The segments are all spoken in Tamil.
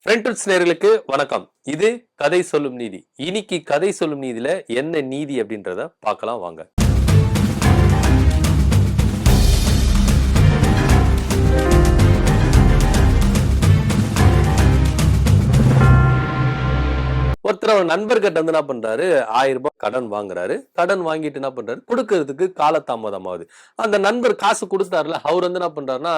ஃப்ரெண்ட்ஸ் நேயர்களுக்கு வணக்கம். இது கதை சொல்லும் நீதி. இன்னைக்கு கதை சொல்லும் நீதியில என்ன நீதி அப்படின்றத பார்க்கலாம் வாங்க. ஒருத்தர் அவர் நண்பர்கிட்ட வந்து என்ன பண்றாரு, 1000 ரூபாய் கடன் வாங்குறாரு. கடன் வாங்கிட்டு என்ன பண்றாரு, கொடுக்கறதுக்கு காலதாமதம் ஆகுது. அந்த நண்பர் காசு கொடுத்தாருல, அவர் வந்து என்ன பண்றாருன்னா,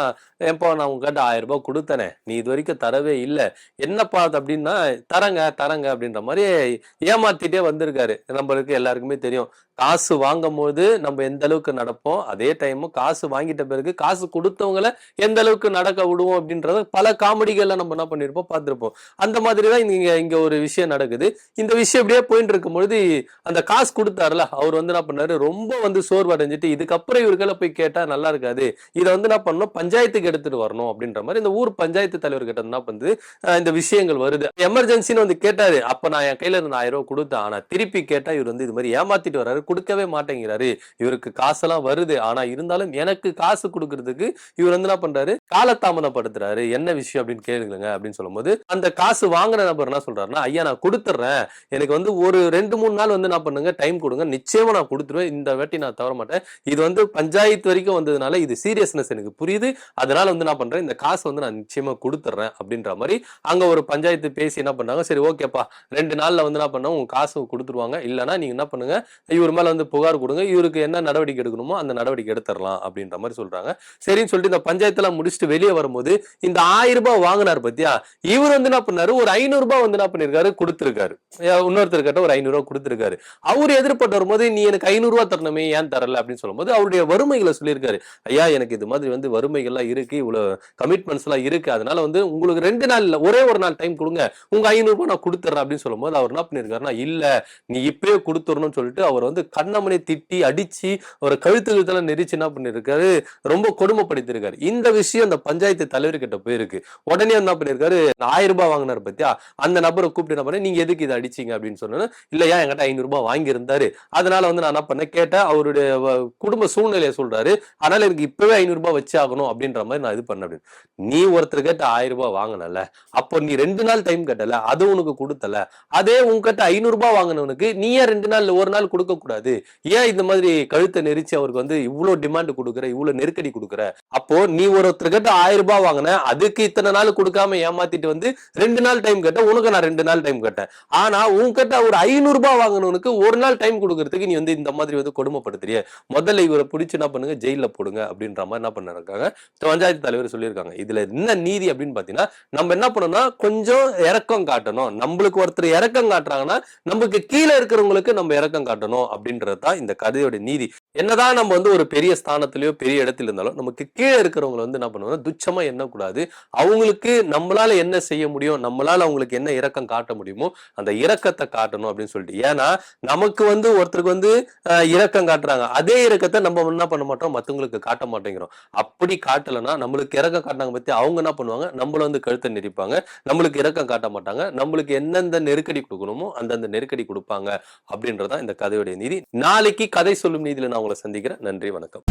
ஏன்பா நான் உங்ககிட்ட 1000 ரூபாய் கொடுத்தனே, நீ இது வரைக்கும் தரவே இல்ல, என்னப்பா அப்படின்னா, தரங்க அப்படின்ற மாதிரி ஏமாத்திட்டே வந்திருக்காரு. நம்மளுக்கு எல்லாருக்குமே தெரியும், காசு வாங்கும் போது நம்ம எந்த அளவுக்கு நடப்போம், அதே டைம் காசு வாங்கிட்ட பிறகு காசு கொடுத்தவங்களை எந்த அளவுக்கு நடக்க விடுவோம் அப்படின்றத பல காமெடிகள்ல நம்ம என்ன பண்ணிருப்போம், பார்த்திருப்போம். அந்த மாதிரிதான் இங்க ஒரு விஷயம் நடக்குது. இந்த விஷயம் இப்படியே போயிட்டு இருக்கும் பொழுது அந்த காசு கொடுத்தாருல, அவர் வந்து என்ன பண்ணாரு, ரொம்ப வந்து சோர்வடைஞ்சிட்டு இதுக்கப்புறம் இவர்களை போய் கேட்டா நல்லா இருக்காது, இதை வந்து என்ன பண்ணணும், பஞ்சாயத்துக்கு எடுத்துட்டு வரணும் அப்படின்ற மாதிரி இந்த ஊர் பஞ்சாயத்து தலைவர் கிட்ட என்ன பண்ணுது, இந்த விஷயங்கள் வருது. எமர்ஜென்சின்னு வந்து கேட்டாரு. அப்ப நான் என் கையில இருந்து 1000 ரூபாய் கொடுத்தேன். ஆனா திருப்பி கேட்டா இவர் வந்து இது மாதிரி ஏமாத்திட்டு வர்றாரு, கொடுக்கவே மாட்டேங்கிறாரு. இவருக்கு காசெல்லாம் வருது, ஆனா இருந்தாலும் எனக்கு காசு கொடுக்கறதுக்கு இவர் வந்து என்ன பண்றாரு, காலதாமதப்படுத்துறாரு. என்ன விஷயம் அப்படின்னு கேளுங்க அப்படின்னு சொல்லும்போது, அந்த காசு வாங்குற நபர் என்ன சொல்றாருன்னா, ஐயா நான் கொடுத்துறேன், எனக்கு வந்து ஒரு 2-3 நாள் வந்து என்ன பண்ணுங்க, டைம் கொடுங்க, நிச்சயமா நான் கொடுத்துருவேன், இந்த வாட்டி நான் தவற மாட்டேன். இது வந்து பஞ்சாயத்து வரைக்கும் வந்ததுனால இது சீரியஸ்னஸ் எனக்கு புரியுது, அதனால வந்து என்ன பண்றேன், இந்த காசு வந்து நான் நிச்சயமா கொடுத்துறேன் அப்படின்ற மாதிரி அங்க ஒரு பஞ்சாயத்து பேசி என்ன பண்ணாங்க, சரி ஓகேப்பா 2 நாள்ல வந்து என்ன பண்ண உங்க காசு கொடுத்துருவாங்க, இல்லைன்னா நீங்க என்ன பண்ணுங்க, இவர் மேல வந்து புகார் கொடுங்க, இவருக்கு என்ன நடவடிக்கை எடுக்கணுமோ அந்த நடவடிக்கை எடுத்துடலாம் அப்படின்ற மாதிரி சொல்றாங்க. சரின்னு சொல்லிட்டு இந்த பஞ்சாயத்தெல்லாம் முடிச்சுட்டு வெளியே வரும்போது இந்த 1000 ரூபாய் வாங்கினார் பத்தியா, இவர் வந்து என்ன பண்ணாரு, ஒரு 500 ரூபாய் வந்து என்ன பண்ணிருக்காரு, கொடுத்திருக்காரு. இன்னொருத்தர் கிட்ட ஒரு 500 ரூபாய் கொடுத்திருக்காரு. அவர் எதிர்பட்டு வரும்போது நீ எனக்கு 500 ரூபாய் தரணுமே, ஏன் தரல அப்படின்னு சொல்லும்போது அவருடைய வறுமைகளை சொல்லியிருக்காரு. ஐயா எனக்கு இது மாதிரி வந்து வறுமைகள்லாம் இருக்கு, இவ்வளவு கமிட்மெண்ட்ஸ் எல்லாம் இருக்கு, அதனால வந்து உங்களுக்கு 2 நாள் இல்ல ஒரே ஒரு நாள் டைம் கொடுங்க, உங்க 500 ரூபாய் நான் கொடுத்துறேன் அப்படின்னு சொல்லும்போது அவர் என்ன பண்ணிருக்காருன்னா, இல்ல நீ இப்பயே கொடுத்துடணும்னு சொல்லிட்டு அவர் வந்து கண்ணமணி திட்டி அடிச்சு ஒரு கழுத்துல நெரிச்சு என்ன பண்ணிருக்காரு, ரொம்ப கொடுமைப்படுத்திருக்காரு. இந்த விஷயம் அந்த பஞ்சாயத்து தலைவர் கிட்ட போயிருக்கு. உடனே என்ன பண்ணிருக்காரு, 1000 ரூபாய் வாங்கினார் பத்தியா, அந்த நபரை கூப்பிட்டு என்ன பண்ண, நீங்க எதுக்கு இதை அடிச்சீங்க அப்படின்னு சொன்னா, இல்லையா என்கிட்ட 500 ரூபாய் வாங்கி இருந்தாரு, அதனால வந்து நான் என்ன பண்ண கேட்டா அவருடைய குடும்ப சூழ்நிலையை சொல்றாரு, அதனால எனக்கு இப்பவே 500 ரூபாய் வச்சு ஆகணும் அப்படின்ற மாதிரி நான் இது பண்ண. நீ ஒருத்தர் கேட்ட 1000 ரூபாய் வாங்கினல, அப்போ நீ 2 நாள் டைம் கேட்டல, அது உனக்கு கொடுத்தல, அதே உங்ககிட்ட 500 ரூபாய் வாங்கினவனுக்கு நீ ஏன் 2 நாள் ஒரு நாள் கொடுக்க கூடாது, ஏன் இந்த மாதிரி கழுத்தை நெரிச்சு அவருக்கு வந்து இவ்வளவு டிமாண்ட் கொடுக்குற, இவ்வளவு நெருக்கடி கொடுக்குற, அப்போ நீ ஒருத்தர் கிட்ட 1000 ரூபாய் வாங்கின, அதுக்கு இத்தனை நாள் கொடுக்காம ஏமாத்திட்டு வந்து 2 நாள் டைம் கேட்ட, உனக்கு நான் 2 நாள் டைம் கேட்டேன், ஆனா உன்கிட்ட ஒரு 500 ரூபாய் வாங்கினவனுக்கு ஒரு நாள் டைம் கொடுக்கறதுக்கு நீ வந்து இந்த மாதிரி வந்து கொடுமைப்படுத்துறிய, முதல்ல இவரை பிடிச்சு என்ன பண்ணுங்க, ஜெயில போடுங்க அப்படின்ற மாதிரி என்ன பண்ணிருக்காங்க பஞ்சாயத்து தலைவர் சொல்லியிருக்காங்க. இதுல என்ன நீதி அப்படின்னு பாத்தீங்கன்னா, நம்ம என்ன பண்ணணும்னா கொஞ்சம் இரக்கம் காட்டணும். நம்மளுக்கு ஒருத்தர் இரக்கம் காட்டுறாங்கன்னா நமக்கு கீழே இருக்கிறவங்களுக்கு நம்ம இரக்கம் காட்டணும் அப்படின்றது தான் இந்த கதையோட நீதி. என்னதான் நம்ம வந்து ஒரு பெரிய ஸ்தானத்திலயோ பெரிய இடத்துல இருந்தாலும் நமக்கு கீழே இருக்கிறவங்க வந்து என்ன பண்ணுவோம், துச்சமா எண்ணக்கூடாது. அவங்களுக்கு நம்மளால என்ன செய்ய முடியும், நம்மளால அவங்களுக்கு என்ன இரக்கம் காட்ட முடியுமோ அந்த இரக்கத்தை காட்டணும் அப்படின்னு சொல்லிட்டு. ஏன்னா நமக்கு வந்து ஒருத்தருக்கு வந்து இரக்கம் காட்டுறாங்க, அதே இரக்கத்தை நம்ம என்ன பண்ண மாட்டோம், மத்தவங்களுக்கு காட்ட மாட்டேங்கிறோம். அப்படி காட்டலைன்னா நம்மளுக்கு இரக்கம் காட்டினாங்க பத்தி அவங்க என்ன பண்ணுவாங்க, நம்மள வந்து கழுத்தை நெரிப்பாங்க, நம்மளுக்கு இரக்கம் காட்ட மாட்டாங்க, நம்மளுக்கு எந்தெந்த நெருக்கடி கொடுக்கணுமோ அந்தந்த நெருக்கடி கொடுப்பாங்க அப்படின்றதான் இந்த கதையுடைய நீதி. நாளைக்கு கதை சொல்லும் நீதியில நான் உங்களை சந்திக்கிறேன். நன்றி, வணக்கம்.